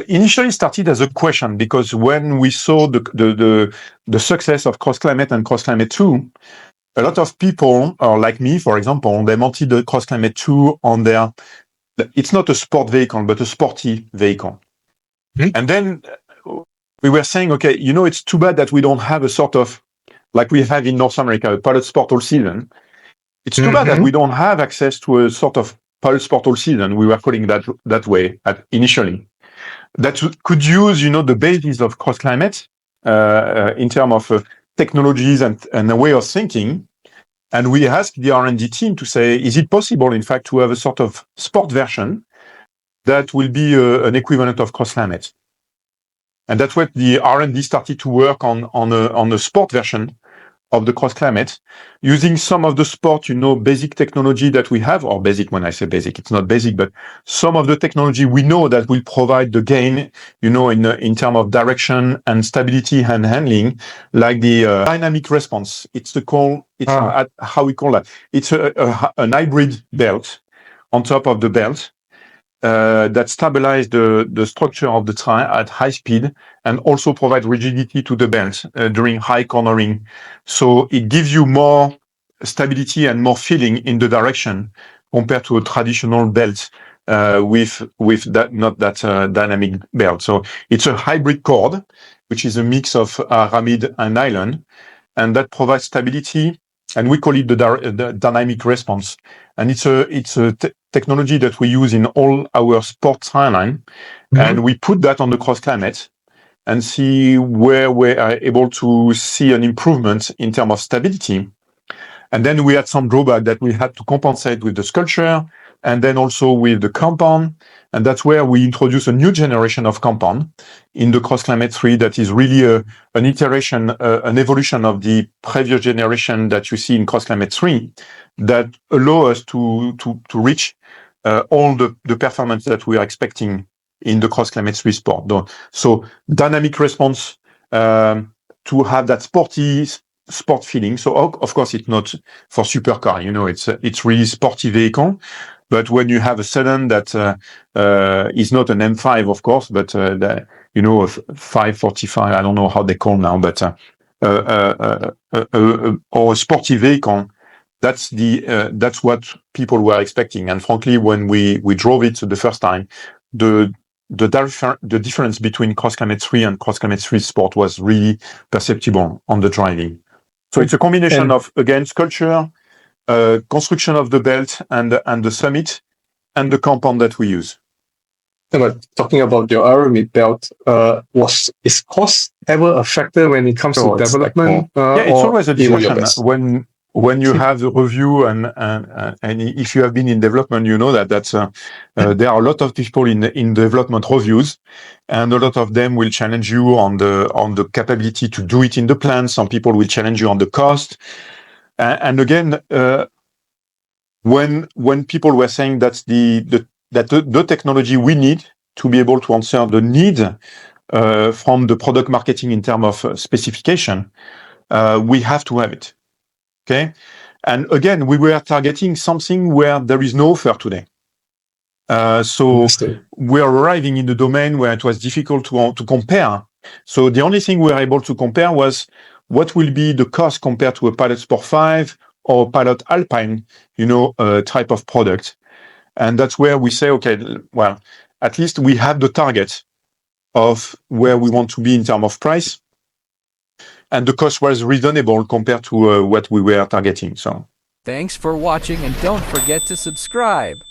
Initially started as a question, because when we saw the success of CrossClimate and CrossClimate 2, a lot of people, or like me, for example, they mounted the CrossClimate 2 on their, it's not a sport vehicle, but a sporty vehicle. Mm-hmm. And then we were saying, okay, it's too bad that we don't have a sort of, like we have in North America, a pilot sport all season. It's too bad that we don't have access to a sort of pilot sport all season. We were calling that way initially. That could use, the basis of CrossClimate in terms of technologies and a way of thinking. And we asked the R&D team to say, is it possible, in fact, to have a sort of sport version that will be an equivalent of CrossClimate? And that's what the R&D started to work on a sport version of the CrossClimate, using some of the sport, basic technology that we have, or basic, when I say basic, it's not basic, but some of the technology we know that will provide the gain, in terms of direction and stability and handling, like the dynamic response. How we call that. It's an hybrid belt on top of the belt that stabilize the structure of the tire at high speed and also provide rigidity to the belt during high cornering. So it gives you more stability and more feeling in the direction compared to a traditional belt with that, not that dynamic belt. So it's a hybrid cord, which is a mix of aramid and nylon, and that provides stability. And we call it the dynamic response. And it's a technology that we use in all our sport tire line. Mm-hmm. And we put that on the CrossClimate and see where we are able to see an improvement in terms of stability. And then we had some drawback that we had to compensate with the sculpture and then also with the compound. And that's where we introduce a new generation of compound in the CrossClimate 3 that is really an iteration, an evolution of the previous generation that you see in CrossClimate 3 that allow us to reach all the performance that we are expecting in the CrossClimate 3 sport. So dynamic response to have that sport feeling. So of course it's not for supercar, it's really sporty vehicle. But when you have a sedan that is not an M5, of course, but a 545, I don't know how they call now, but or a sporty vehicle, that's what people were expecting. And frankly, when we drove it the first time, the difference between CrossClimate 3 and CrossClimate 3 Sport was really perceptible on the driving. So it's a combination of, again, sculpture, construction of the belt and the summit, and the compound that we use. Talking about your aramid belt, is cost ever a factor when it comes to development? It's always a discussion. When you have the review and if you have been in development, you know that there are a lot of people in development reviews, and a lot of them will challenge you on the capability to do it in the plan. Some people will challenge you on the cost. And again, when people were saying that's the technology we need to be able to answer the need from the product marketing in terms of specification, we have to have it. Okay, and again, we were targeting something where there is no offer today. So we are arriving in the domain where it was difficult to compare. So the only thing we were able to compare was what will be the cost compared to a Pilot Sport 5 or Pilot Alpine, type of product. And that's where we say, okay, well, at least we have the target of where we want to be in terms of price. And the cost was reasonable compared to what we were targeting. So, thanks for watching, and don't forget to subscribe.